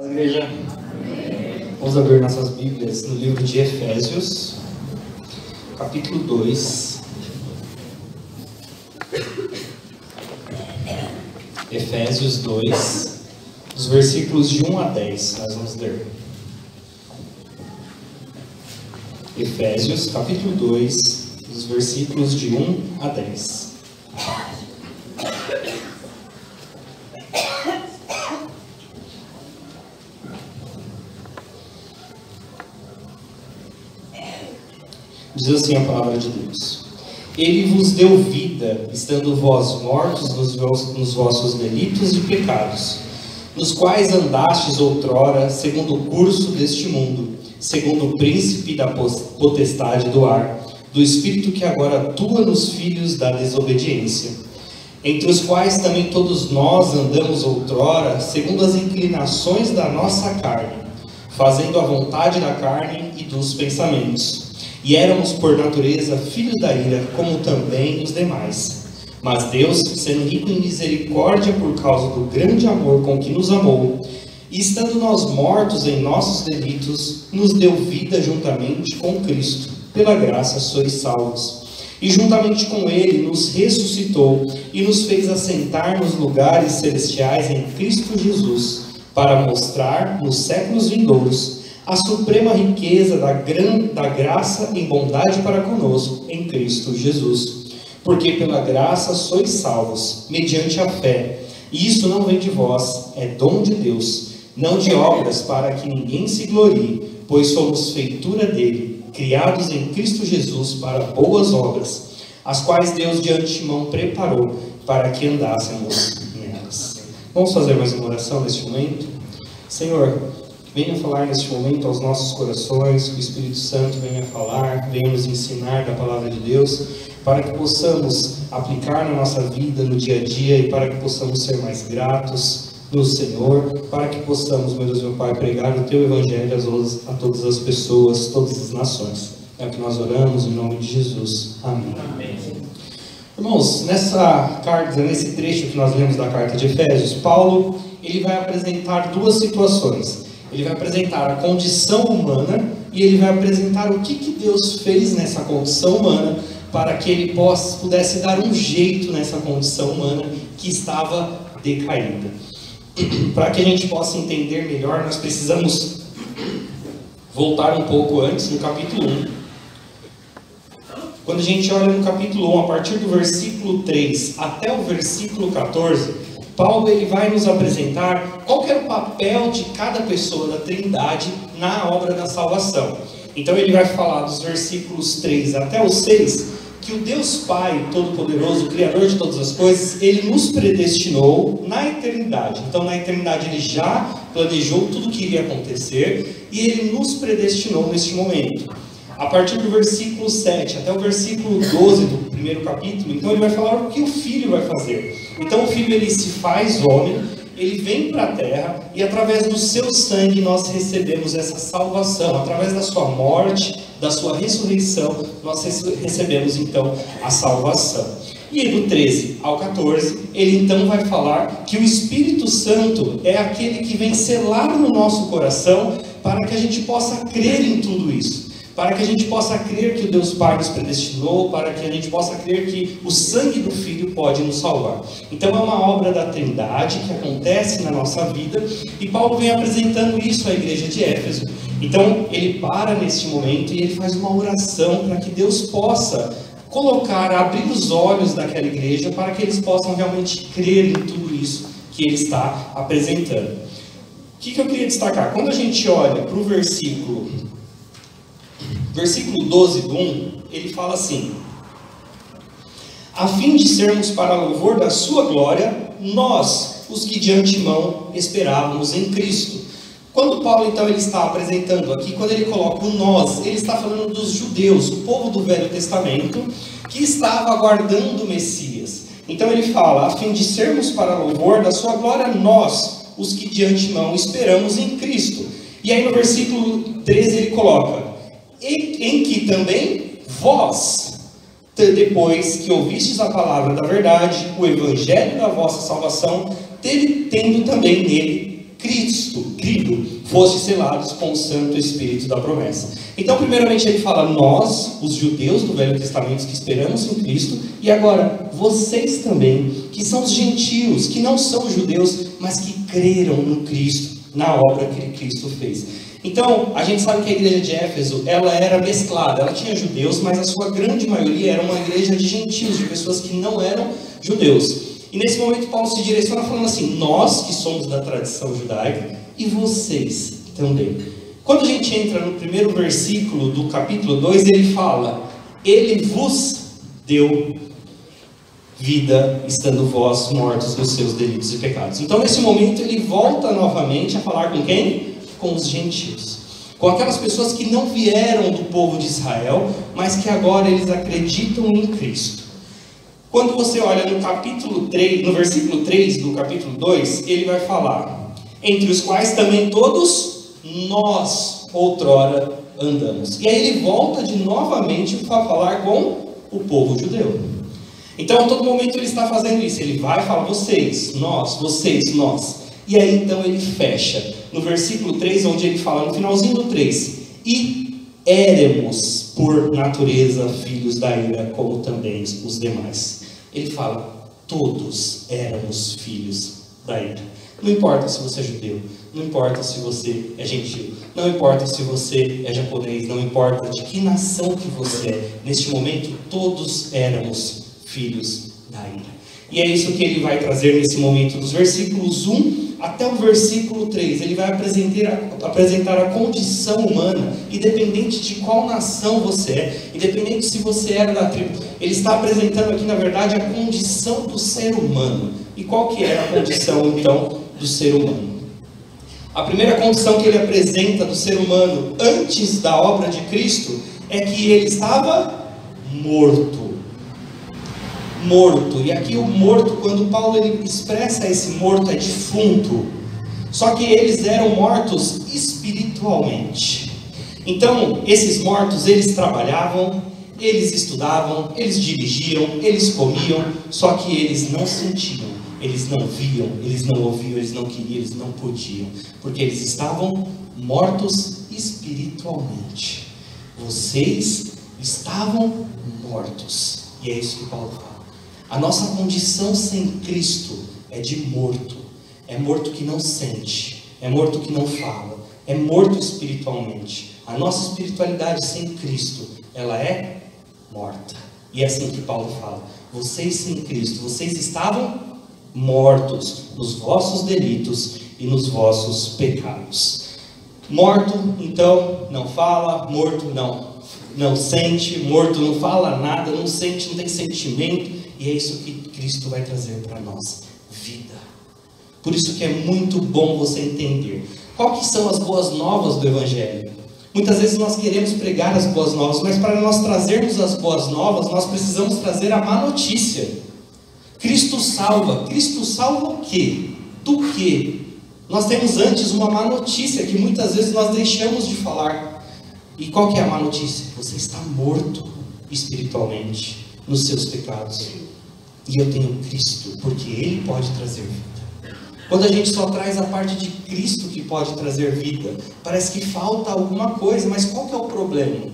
Igreja, vamos abrir nossas Bíblias no livro de Efésios, capítulo 2. Efésios 2, os versículos de 1 a 10, nós vamos ler. Efésios, capítulo 2, os versículos de 1 a 10. Diz assim a palavra de Deus: Ele vos deu vida, estando vós mortos nos vossos delitos e pecados, nos quais andastes outrora, segundo o curso deste mundo, segundo o príncipe da potestade do ar, do espírito que agora atua nos filhos da desobediência, entre os quais também todos nós andamos outrora, segundo as inclinações da nossa carne, fazendo a vontade da carne e dos pensamentos. E éramos por natureza filhos da ira, como também os demais. Mas Deus, sendo rico em misericórdia por causa do grande amor com que nos amou, e estando nós mortos em nossos delitos, nos deu vida juntamente com Cristo. Pela graça sois salvos. E juntamente com Ele nos ressuscitou e nos fez assentar nos lugares celestiais em Cristo Jesus, para mostrar nos séculos vindouros a suprema riqueza da graça e bondade para conosco em Cristo Jesus. Porque pela graça sois salvos, mediante a fé. E isso não vem de vós, é dom de Deus, não de obras para que ninguém se glorie, pois somos feitura dele, criados em Cristo Jesus para boas obras, as quais Deus de antemão preparou para que andássemos nelas. Vamos fazer mais uma oração neste momento? Senhor, venha falar neste momento aos nossos corações, que o Espírito Santo venha falar, venha nos ensinar da palavra de Deus, para que possamos aplicar na nossa vida, no dia a dia, e para que possamos ser mais gratos no Senhor, para que possamos, meu Deus, meu Pai, pregar o Teu Evangelho a todas as pessoas, todas as nações. É o que nós oramos em nome de Jesus. Amém. Amém. Irmãos, nessa carta, nesse trecho que nós lemos da carta de Efésios, Paulo, ele vai apresentar duas situações. Ele vai apresentar a condição humana e ele vai apresentar o que Deus fez nessa condição humana para que ele pudesse dar um jeito nessa condição humana que estava decaída. Para que a gente possa entender melhor, nós precisamos voltar um pouco antes, no capítulo 1. Quando a gente olha no capítulo 1, a partir do versículo 3 até o versículo 14, Paulo ele vai nos apresentar qual que é o papel de cada pessoa da Trindade na obra da salvação. Então ele vai falar dos versículos 3 até o 6, que o Deus Pai Todo-Poderoso, o Criador de todas as coisas, ele nos predestinou na eternidade. Então na eternidade ele já planejou tudo o que iria acontecer e ele nos predestinou neste momento. A partir do versículo 7 até o versículo 12 do primeiro capítulo, então ele vai falar o que o Filho vai fazer. Então o Filho ele se faz homem, ele vem para a terra e através do seu sangue nós recebemos essa salvação. Através da sua morte, da sua ressurreição, nós recebemos então a salvação. E do 13 ao 14, ele então vai falar que o Espírito Santo é aquele que vem selar no nosso coração para que a gente possa crer em tudo isso. Para que a gente possa crer que o Deus Pai nos predestinou, para que a gente possa crer que o sangue do Filho pode nos salvar. Então é uma obra da Trindade que acontece na nossa vida, e Paulo vem apresentando isso à igreja de Éfeso. Então ele para neste momento e ele faz uma oração para que Deus possa abrir os olhos daquela igreja, para que eles possam realmente crer em tudo isso que ele está apresentando. O que eu queria destacar? Quando a gente olha para o versículo 12 do 1, ele fala assim: a fim de sermos para louvor da sua glória, nós, os que de antemão esperávamos em Cristo. Quando Paulo então ele está apresentando aqui, quando ele coloca o nós, ele está falando dos judeus, o povo do Velho Testamento, que estava aguardando o Messias. Então ele fala, a fim de sermos para louvor da sua glória, nós, os que de antemão esperamos em Cristo. E aí no versículo 13 ele coloca, em que também vós, depois que ouvistes a palavra da verdade, o evangelho da vossa salvação, tendo também nele crido, fosse selados com o Santo Espírito da promessa. Então, primeiramente ele fala, nós, os judeus do Velho Testamento que esperamos em Cristo, e agora, vocês também, que são os gentios, que não são judeus, mas que creram no Cristo, na obra que Cristo fez. Então, a gente sabe que a igreja de Éfeso, ela era mesclada, ela tinha judeus, mas a sua grande maioria era uma igreja de gentios, de pessoas que não eram judeus. E nesse momento Paulo se direciona falando assim, nós que somos da tradição judaica e vocês também. Quando a gente entra no primeiro versículo do capítulo 2, ele fala, ele vos deu vida, estando vós mortos dos seus delitos e pecados. Então nesse momento ele volta novamente a falar com quem? Com os gentios. Com aquelas pessoas que não vieram do povo de Israel, mas que agora eles acreditam em Cristo. Quando você olha no capítulo 3, no versículo 3 do capítulo 2, ele vai falar, entre os quais também todos nós outrora andamos. E aí ele volta de novamente para falar com o povo judeu. Então, a todo momento ele está fazendo isso, ele vai falar vocês, nós, e aí então ele fecha, no versículo 3, onde ele fala, no finalzinho do 3, e éremos por natureza filhos da ira, como também os demais. Ele fala, todos éramos filhos da ira. Não importa se você é judeu, não importa se você é gentil, não importa se você é japonês, não importa de que nação que você é, neste momento todos éramos filhos da ira. E é isso que ele vai trazer nesse momento, dos versículos 1 até o versículo 3, ele vai apresentar a condição humana, independente de qual nação você é, independente se você era da tribo, ele está apresentando aqui na verdade a condição do ser humano. E qual que é a condição então do ser humano? A primeira condição que ele apresenta do ser humano antes da obra de Cristo é que ele estava morto. E aqui o morto, quando Paulo ele expressa esse morto, é defunto. Só que eles eram mortos espiritualmente. Então, esses mortos, eles trabalhavam, eles estudavam, eles dirigiam, eles comiam, só que eles não sentiam, eles não viam, eles não ouviam, eles não queriam, eles não podiam, porque eles estavam mortos espiritualmente. Vocês estavam mortos. E é isso que Paulo fala. A nossa condição sem Cristo é de morto. É morto que não sente, é morto que não fala, é morto espiritualmente. A nossa espiritualidade sem Cristo, ela é morta. E é assim que Paulo fala. Vocês sem Cristo, vocês estavam mortos nos vossos delitos e nos vossos pecados. Morto, então, não fala, morto não sente, morto não fala nada, não sente, não tem sentimento. E é isso que Cristo vai trazer para nós, vida. Por isso que é muito bom você entender qual que são as boas novas do Evangelho. Muitas vezes nós queremos pregar as boas novas, mas para nós trazermos as boas novas, nós precisamos trazer a má notícia. Cristo salva. Cristo salva o quê? Do quê? Nós temos antes uma má notícia que muitas vezes nós deixamos de falar. E qual que é a má notícia? Você está morto espiritualmente nos seus pecados. E eu tenho Cristo, porque Ele pode trazer vida. Quando a gente só traz a parte de Cristo que pode trazer vida, parece que falta alguma coisa, mas qual que é o problema?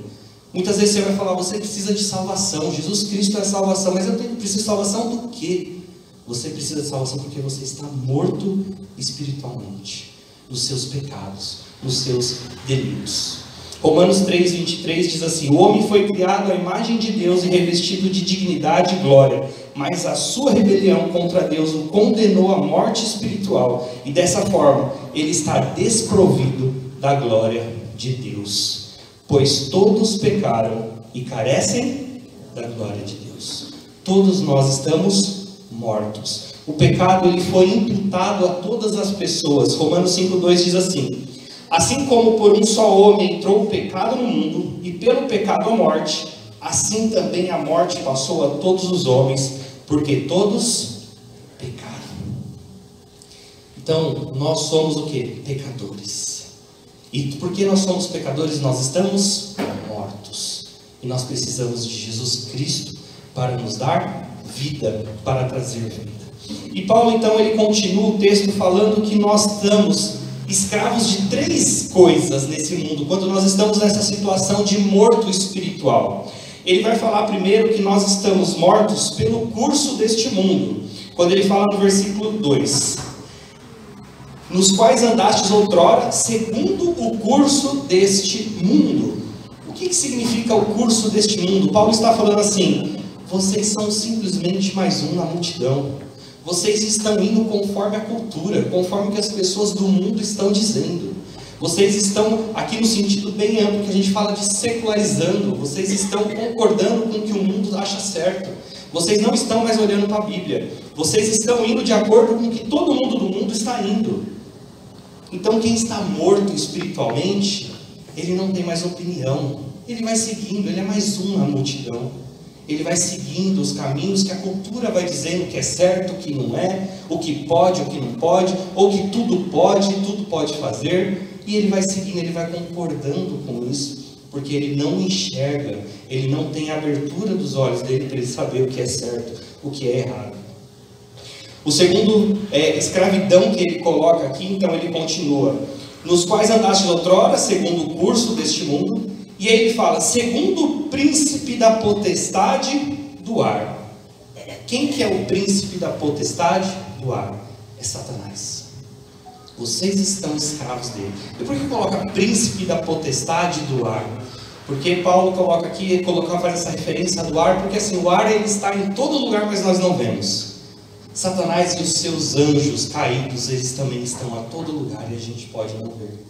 Muitas vezes você vai falar, você precisa de salvação, Jesus Cristo é salvação, mas eu preciso de salvação do quê? Você precisa de salvação porque você está morto espiritualmente, nos seus pecados, nos seus delitos. Romanos 3:23 diz assim, o homem foi criado à imagem de Deus e revestido de dignidade e glória, mas a sua rebelião contra Deus o condenou à morte espiritual, e dessa forma ele está desprovido da glória de Deus, pois todos pecaram e carecem da glória de Deus. Todos nós estamos mortos. O pecado ele foi imputado a todas as pessoas. Romanos 5:2 diz assim, assim como por um só homem entrou o pecado no mundo, e pelo pecado a morte, assim também a morte passou a todos os homens, porque todos pecaram. Então, nós somos o que? Pecadores. E porque nós somos pecadores, nós estamos mortos. E nós precisamos de Jesus Cristo para nos dar vida, para trazer vida. E Paulo então ele continua o texto falando que nós estamos escravos de 3 coisas nesse mundo, quando nós estamos nessa situação de morto espiritual. Ele vai falar primeiro que nós estamos mortos pelo curso deste mundo, quando ele fala no versículo 2: nos quais andastes outrora, segundo o curso deste mundo. O que significa o curso deste mundo? Paulo está falando assim: vocês são simplesmente mais um na multidão. Vocês estão indo conforme a cultura, conforme o que as pessoas do mundo estão dizendo. Vocês estão, aqui no sentido bem amplo, que a gente fala de secularizando. Vocês estão concordando com o que o mundo acha certo. Vocês não estão mais olhando para a Bíblia. Vocês estão indo de acordo com o que todo mundo do mundo está indo. Então quem está morto espiritualmente, ele não tem mais opinião. Ele vai seguindo, ele é mais um na multidão. Ele vai seguindo os caminhos que a cultura vai dizendo que é certo, o que não é, o que pode, o que não pode, ou que tudo pode fazer. E ele vai seguindo, ele vai concordando com isso, porque ele não enxerga, ele não tem a abertura dos olhos dele para ele saber o que é certo, o que é errado. O segundo escravidão que ele coloca aqui, então ele continua: nos quais andaste outrora, segundo o curso deste mundo. E aí ele fala, segundo o príncipe da potestade do ar. Quem que é o príncipe da potestade do ar? É Satanás. Vocês estão escravos dele. E por que coloca príncipe da potestade do ar? Porque Paulo coloca aqui, ele faz essa referência do ar, porque assim, o ar ele está em todo lugar, mas nós não vemos. Satanás e os seus anjos caídos, eles também estão a todo lugar e a gente pode não ver.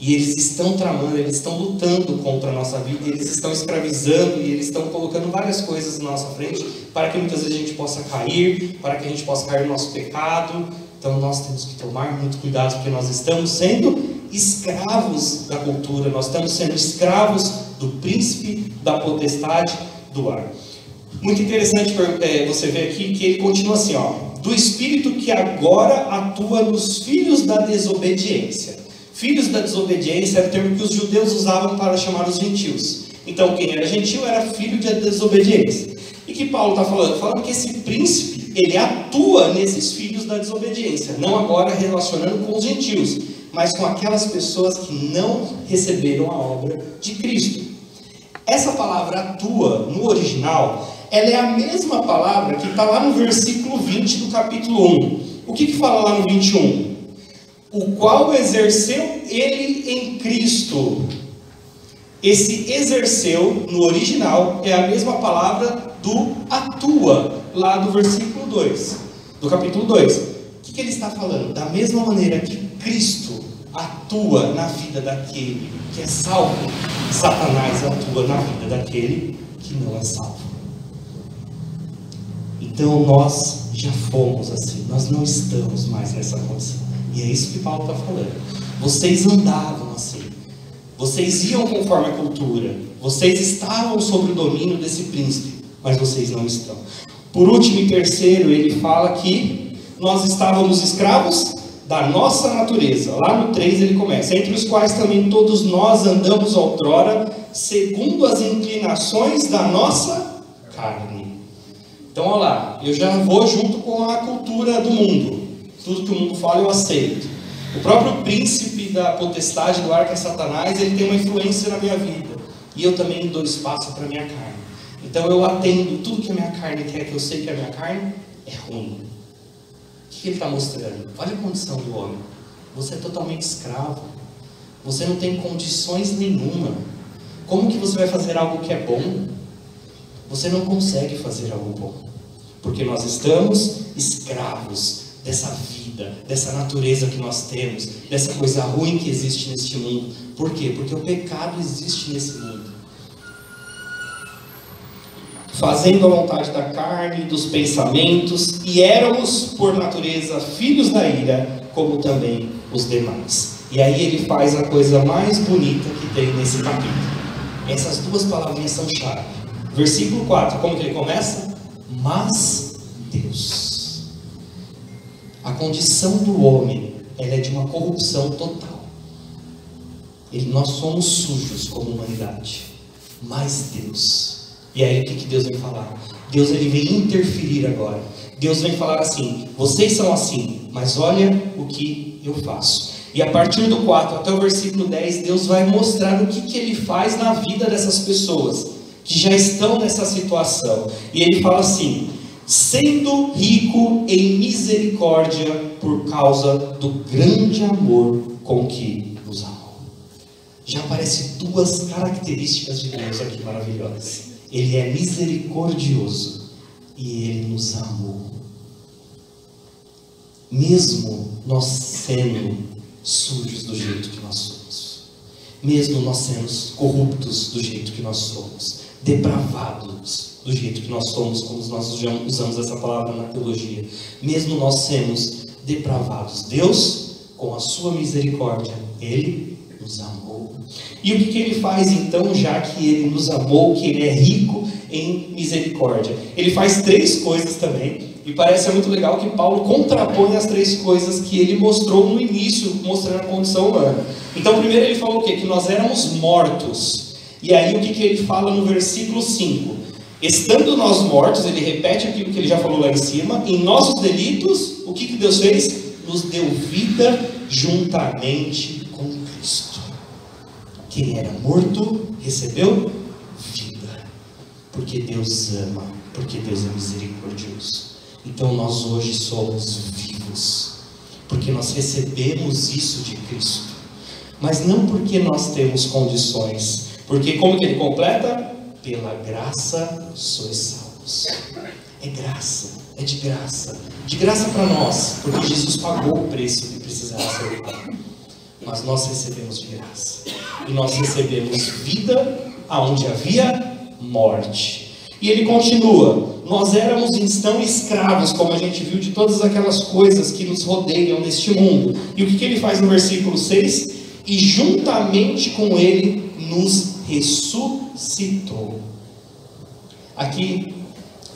E eles estão tramando, eles estão lutando contra a nossa vida, eles estão escravizando e eles estão colocando várias coisas na nossa frente para que muitas vezes a gente possa cair, para que a gente possa cair no nosso pecado. Então nós temos que tomar muito cuidado, porque nós estamos sendo escravos da cultura, nós estamos sendo escravos do príncipe da potestade do ar. Muito interessante você ver aqui que ele continua assim, ó: do espírito que agora atua nos filhos da desobediência. Filhos da desobediência era o termo que os judeus usavam para chamar os gentios. Então quem era gentil era filho de desobediência. E que Paulo está falando? Falando que esse príncipe, ele atua nesses filhos da desobediência, não agora relacionando com os gentios, mas com aquelas pessoas que não receberam a obra de Cristo. Essa palavra atua, no original, ela é a mesma palavra que está lá no versículo 20 do capítulo 1. O que fala lá no 21? O qual exerceu ele em Cristo. Esse exerceu, no original, é a mesma palavra do atua, lá do versículo 2, do capítulo 2. O que ele está falando? Da mesma maneira que Cristo atua na vida daquele que é salvo, Satanás atua na vida daquele que não é salvo. Então nós já fomos assim, nós não estamos mais nessa condição. E é isso que Paulo está falando. Vocês andavam assim, vocês iam conforme a cultura, vocês estavam sob o domínio desse príncipe, mas vocês não estão. Por último e terceiro, ele fala que nós estávamos escravos da nossa natureza. Lá no 3 ele começa: entre os quais também todos nós andamos outrora, segundo as inclinações da nossa carne. Então olha lá, eu já vou junto com a cultura do mundo. Tudo que o mundo fala eu aceito. O próprio príncipe da potestade do ar, que é Satanás, ele tem uma influência na minha vida. E eu também dou espaço para a minha carne. Então eu atendo tudo que a minha carne quer, que eu sei que a minha carne é ruim. O que ele está mostrando? Olha a condição do homem. Você é totalmente escravo. Você não tem condições nenhuma. Como que você vai fazer algo que é bom? Você não consegue fazer algo bom. Porque nós estamos escravos dessa vida, dessa natureza que nós temos, dessa coisa ruim que existe neste mundo. Por quê? Porque o pecado existe nesse mundo. Fazendo a vontade da carne, dos pensamentos, e éramos, por natureza, filhos da ira, como também os demais. E aí ele faz a coisa mais bonita que tem nesse capítulo. Essas duas palavrinhas são chave. Versículo 4, como que ele começa? Mas Deus. A condição do homem, ela é de uma corrupção total. Nós somos sujos como humanidade. Mas Deus. E aí o que Deus vem falar? Deus ele vem interferir agora. Deus vem falar assim: vocês são assim, mas olha o que eu faço. E a partir do 4 até o versículo 10, Deus vai mostrar o que Ele faz na vida dessas pessoas que já estão nessa situação. E Ele fala assim: sendo rico em misericórdia por causa do grande amor com que nos amou. Já aparecem duas características de Deus aqui maravilhosas. Ele é misericordioso e Ele nos amou. Mesmo nós sendo sujos do jeito que nós somos, mesmo nós sendo corruptos do jeito que nós somos, depravados do jeito que nós somos, como nós usamos essa palavra na teologia, mesmo nós sermos depravados, Deus, com a sua misericórdia, Ele nos amou. E o que Ele faz então, já que Ele nos amou, que Ele é rico em misericórdia? Ele faz três coisas também. E parece muito legal que Paulo contrapõe as três coisas que ele mostrou no início, mostrando a condição humana. Então, primeiro ele falou o quê? Que nós éramos mortos. E aí o que ele fala no versículo 5? Estando nós mortos, ele repete aquilo que ele já falou lá em cima, em nossos delitos, o que Deus fez? Nos deu vida juntamente com Cristo. Quem era morto, recebeu vida. Porque Deus ama, porque Deus é misericordioso. Então nós hoje somos vivos, porque nós recebemos isso de Cristo, mas não porque nós temos condições, porque como que ele completa? Pela graça sois salvos. É graça, é de graça para nós, porque Jesus pagou o preço que precisava ser pago, mas nós recebemos de graça, e nós recebemos vida aonde havia morte. E ele continua: nós éramos então escravos, como a gente viu, de todas aquelas coisas que nos rodeiam neste mundo. E o que ele faz no versículo 6? E juntamente com ele nos ressuscitou. Aqui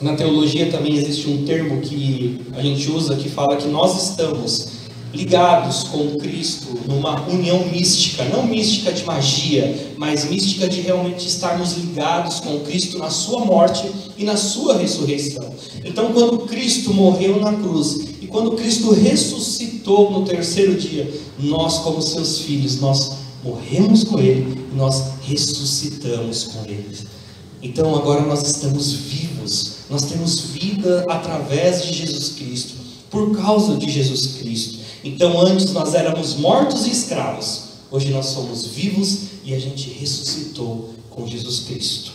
na teologia também existe um termo que a gente usa que fala que nós estamos ligados com Cristo numa união mística, não mística de magia, mas mística de realmente estarmos ligados com Cristo na sua morte e na sua ressurreição. Então, quando Cristo morreu na cruz e quando Cristo ressuscitou no terceiro dia, nós, como seus filhos, nós morremos com Ele e nós ressuscitamos com Ele. Então, agora nós estamos vivos, nós temos vida através de Jesus Cristo, por causa de Jesus Cristo. Então antes nós éramos mortos e escravos, hoje nós somos vivos e a gente ressuscitou com Jesus Cristo.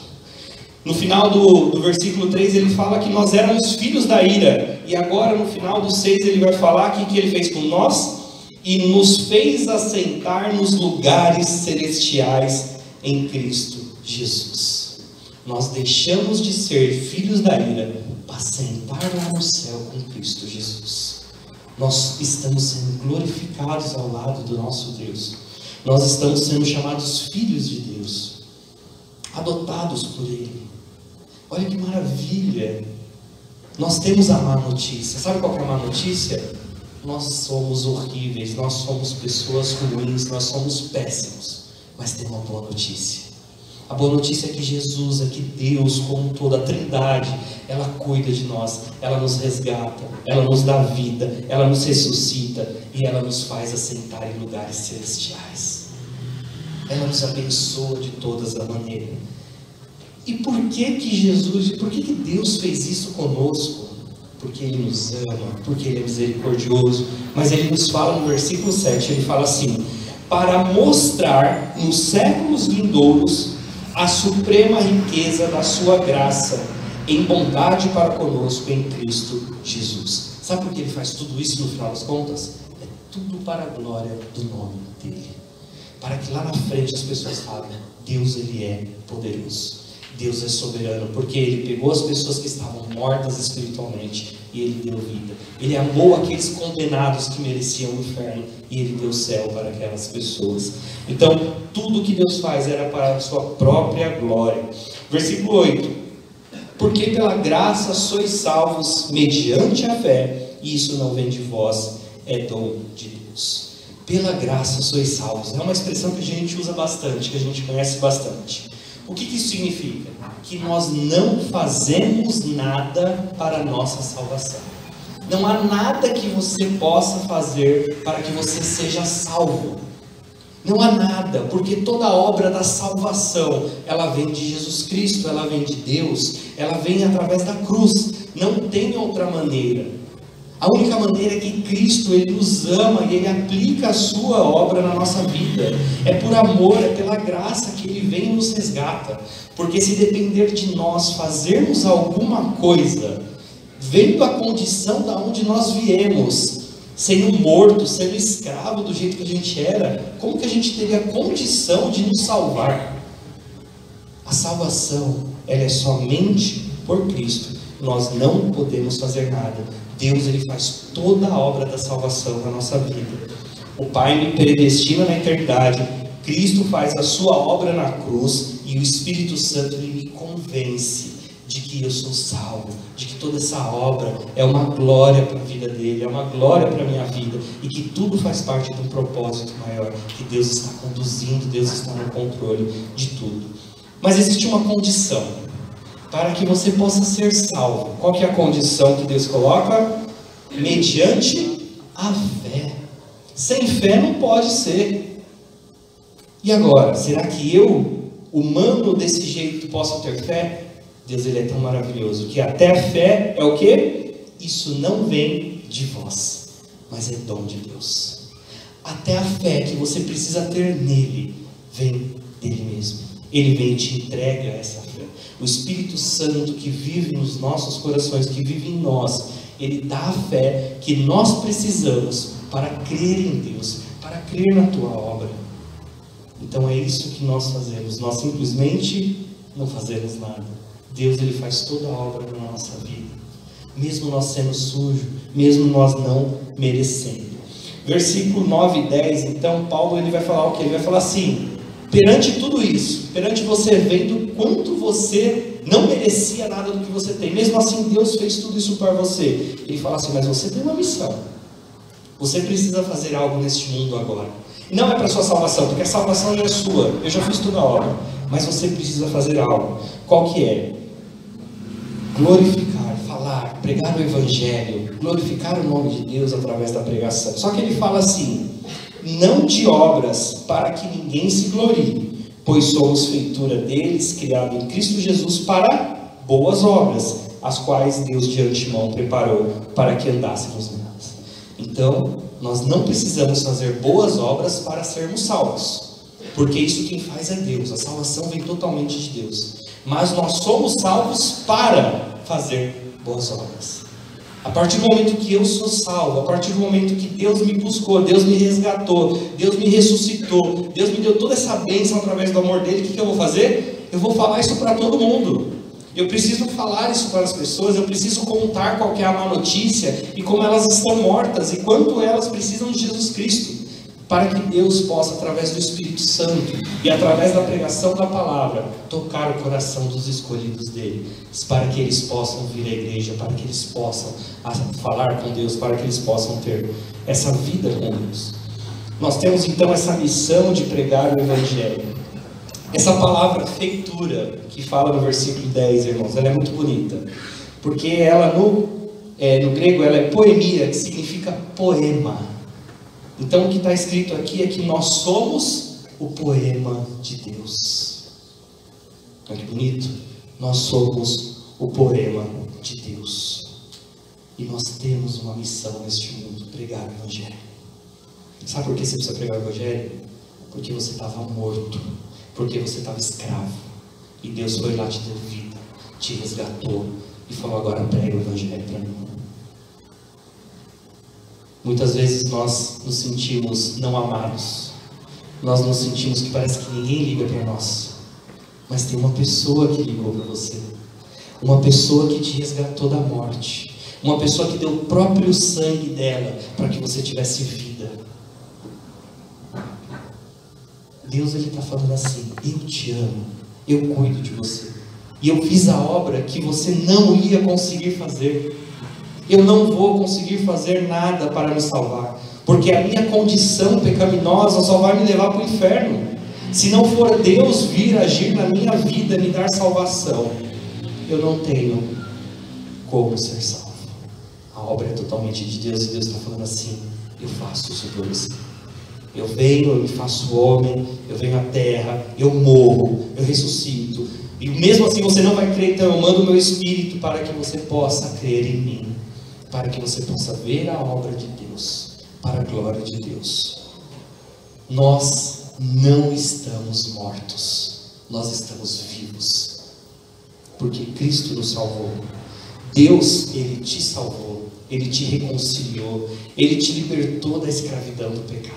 No final do versículo 3 ele fala que nós éramos filhos da ira, e agora no final do 6 ele vai falar que ele fez com nós e nos fez assentar nos lugares celestiais em Cristo Jesus. Nós deixamos de ser filhos da ira para sentar lá no céu com Cristo Jesus. Nós estamos sendo glorificados ao lado do nosso Deus. Nós estamos sendo chamados filhos de Deus, adotados por Ele. Olha que maravilha! Nós temos a má notícia. Sabe qual que é a má notícia? Nós somos horríveis, nós somos pessoas ruins, nós somos péssimos. Mas tem uma boa notícia. A boa notícia é que Jesus, é que Deus, como toda a Trindade, ela cuida de nós, ela nos resgata, ela nos dá vida, ela nos ressuscita e ela nos faz assentar em lugares celestiais. Ela nos abençoa de todas as maneiras. E por que Deus fez isso conosco? Porque Ele nos ama, porque Ele é misericordioso. Mas Ele nos fala no versículo 7, Ele fala assim: para mostrar nos séculos vindouros a suprema riqueza da sua graça em bondade para conosco em Cristo Jesus. Sabe por que Ele faz tudo isso no final das contas? É tudo para a glória do nome dEle, para que lá na frente as pessoas falem: Deus, Ele é poderoso, Deus é soberano, porque Ele pegou as pessoas que estavam mortas espiritualmente e Ele deu vida. Ele amou aqueles condenados que mereciam o inferno e Ele deu céu para aquelas pessoas. Então, tudo que Deus faz era para a sua própria glória. Versículo 8: porque pela graça sois salvos mediante a fé, e isso não vem de vós, é dom de Deus. Pela graça sois salvos. É uma expressão que a gente usa bastante, que a gente conhece bastante. O que isso significa? Que nós não fazemos nada para a nossa salvação. Não há nada que você possa fazer para que você seja salvo. Não há nada, porque toda a obra da salvação, ela vem de Jesus Cristo, ela vem de Deus, ela vem através da cruz. Não tem outra maneira. A única maneira é que Cristo, Ele nos ama e Ele aplica a sua obra na nossa vida. É por amor, é pela graça que Ele vem e nos resgata. Porque se depender de nós fazermos alguma coisa, vendo a condição da onde nós viemos, sendo morto, sendo escravo do jeito que a gente era, como que a gente teria condição de nos salvar? A salvação, ela é somente por Cristo. Nós não podemos fazer nada. Deus, Ele faz toda a obra da salvação na nossa vida. O Pai me predestina na eternidade, Cristo faz a sua obra na cruz, e o Espírito Santo, Ele me convence de que eu sou salvo, de que toda essa obra é uma glória para a vida dele, é uma glória para a minha vida, e que tudo faz parte de um propósito maior, que Deus está conduzindo, Deus está no controle de tudo. Mas existe uma condição para que você possa ser salvo. Qual que é a condição que Deus coloca? Mediante a fé. Sem fé não pode ser. E agora, será que eu, humano desse jeito, posso ter fé? Deus, Ele é tão maravilhoso que até a fé é o quê? Isso não vem de vós, mas é dom de Deus. Até a fé que você precisa ter nele, vem dele mesmo. Ele vem e te entrega essa fé. O Espírito Santo que vive nos nossos corações, que vive em nós, Ele dá a fé que nós precisamos para crer em Deus, para crer na tua obra. Então é isso que nós fazemos. Nós simplesmente não fazemos nada. Deus, Ele faz toda a obra na nossa vida, mesmo nós sendo sujos, mesmo nós não merecendo. Versículo 9 e 10, então Paulo, ele vai falar o quê? Ele vai falar assim: perante tudo isso, perante você vendo quanto você não merecia nada do que você tem, mesmo assim Deus fez tudo isso para você. Ele fala assim: mas você tem uma missão, você precisa fazer algo neste mundo agora. E não é para a sua salvação, porque a salvação já é sua, eu já fiz toda a obra, mas você precisa fazer algo. Qual que é? Glorificar, falar, pregar o Evangelho, glorificar o nome de Deus através da pregação. Só que ele fala assim: não de obras para que ninguém se glorie, pois somos feitura deles, criado em Cristo Jesus para boas obras, as quais Deus de antemão preparou para que andássemos nelas. Então, nós não precisamos fazer boas obras para sermos salvos, porque isso quem faz é Deus. A salvação vem totalmente de Deus. Mas nós somos salvos para fazer boas obras. A partir do momento que eu sou salvo, a partir do momento que Deus me buscou, Deus me resgatou, Deus me ressuscitou, Deus me deu toda essa bênção através do amor dele, o que eu vou fazer? Eu vou falar isso para todo mundo. Eu preciso falar isso para as pessoas, eu preciso contar qual que é a má notícia e como elas estão mortas e quanto elas precisam de Jesus Cristo, para que Deus possa, através do Espírito Santo e através da pregação da palavra, tocar o coração dos escolhidos dele, para que eles possam vir à igreja, para que eles possam falar com Deus, para que eles possam ter essa vida com Deus. Nós temos então essa missão de pregar o Evangelho. Essa palavra feitura, que fala no versículo 10, irmãos, ela é muito bonita, porque ela no grego ela é poemia, que significa poema. Então o que está escrito aqui é que nós somos o poema de Deus. Olha que bonito. Nós somos o poema de Deus. E nós temos uma missão neste mundo: pregar o Evangelho. Sabe por que você precisa pregar o Evangelho? Porque você estava morto, porque você estava escravo, e Deus foi lá, te deu vida, te resgatou e falou: agora prega o Evangelho para mim. Muitas vezes nós nos sentimos não amados, nós nos sentimos que parece que ninguém liga para nós, mas tem uma pessoa que ligou para você, uma pessoa que te resgatou da morte, uma pessoa que deu o próprio sangue dela para que você tivesse vida. Deus, Ele está falando assim: eu te amo, eu cuido de você, e eu fiz a obra que você não ia conseguir fazer. Eu não vou conseguir fazer nada para me salvar, porque a minha condição pecaminosa só vai me levar para o inferno. Se não for Deus vir agir na minha vida, me dar salvação, eu não tenho como ser salvo. A A obra é totalmente de Deus, e Deus está falando assim: eu faço isso por você. Eu venho, eu me faço homem, eu venho à terra, eu morro, eu ressuscito. E mesmo assim você não vai crer, então eu mando o meu Espírito para que você possa crer em mim, para que você possa ver a obra de Deus, para a glória de Deus. Nós não estamos mortos, nós estamos vivos, porque Cristo nos salvou. Deus, Ele te salvou, Ele te reconciliou, Ele te libertou da escravidão do pecado.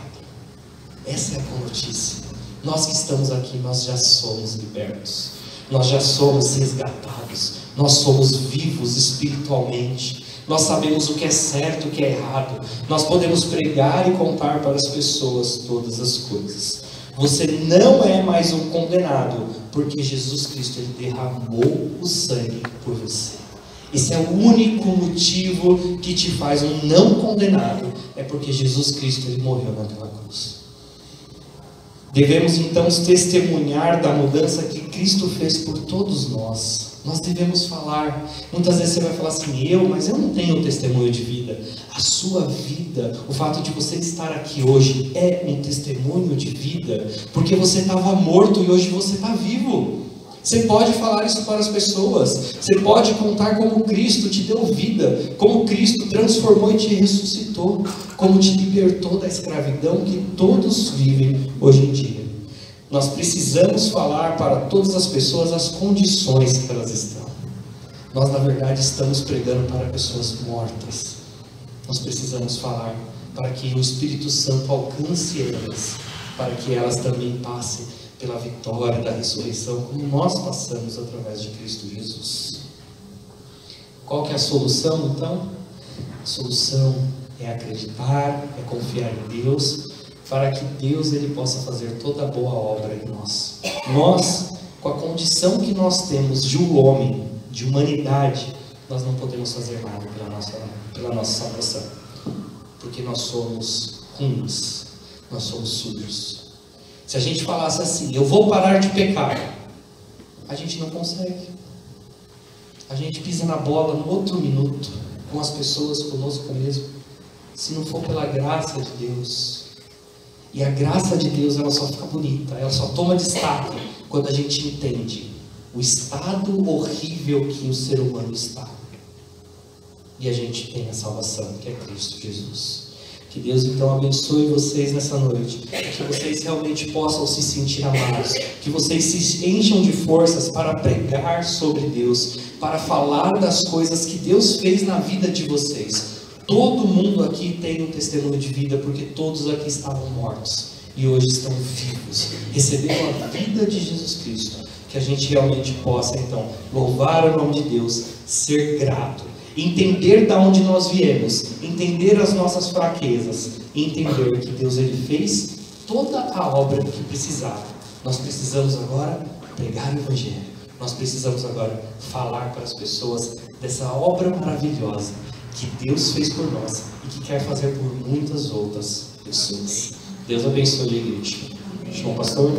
Essa é a boa notícia. Nós que estamos aqui, nós já somos libertos, nós já somos resgatados, nós somos vivos espiritualmente, nós sabemos o que é certo e o que é errado, nós podemos pregar e contar para as pessoas todas as coisas. Você não é mais um condenado, porque Jesus Cristo, Ele derramou o sangue por você. Esse é o único motivo que te faz um não condenado, é porque Jesus Cristo, Ele morreu naquela cruz. Devemos então testemunhar da mudança que Cristo fez por todos nós. Nós devemos falar. Muitas vezes você vai falar assim: mas eu não tenho testemunho de vida. A sua vida, o fato de você estar aqui hoje é um testemunho de vida, porque você estava morto e hoje você está vivo. Você pode falar isso para as pessoas, você pode contar como Cristo te deu vida, como Cristo transformou e te ressuscitou, como te libertou da escravidão que todos vivem hoje em dia. Nós precisamos falar para todas as pessoas as condições que elas estão. Nós, na verdade, estamos pregando para pessoas mortas. Nós precisamos falar para que o Espírito Santo alcance elas, para que elas também passem pela vitória da ressurreição, como nós passamos através de Cristo Jesus. Qual que é a solução, então? A solução é acreditar, é confiar em Deus, para que Deus, Ele possa fazer toda a boa obra em nós. Nós, com a condição que nós temos de um homem, de humanidade, nós não podemos fazer nada pela nossa salvação, porque nós somos ruins, nós somos sujos. Se a gente falasse assim: eu vou parar de pecar, a gente não consegue. A gente pisa na bola no outro minuto, com as pessoas, conosco mesmo, se não for pela graça de Deus. E a graça de Deus, ela só fica bonita, ela só toma destaque quando a gente entende o estado horrível que o ser humano está. E a gente tem a salvação, que é Cristo Jesus. Que Deus então abençoe vocês nessa noite, que vocês realmente possam se sentir amados, que vocês se encham de forças para pregar sobre Deus, para falar das coisas que Deus fez na vida de vocês. Todo mundo aqui tem um testemunho de vida, porque todos aqui estavam mortos e hoje estão vivos, receberam a vida de Jesus Cristo. Que a gente realmente possa então louvar o nome de Deus, ser grato, entender de onde nós viemos, entender as nossas fraquezas, e entender que Deus, Ele fez toda a obra que precisava. Nós precisamos agora pregar o Evangelho, nós precisamos agora falar para as pessoas dessa obra maravilhosa que Deus fez por nós e que quer fazer por muitas outras pessoas. Deus abençoe a igreja. João Pastor.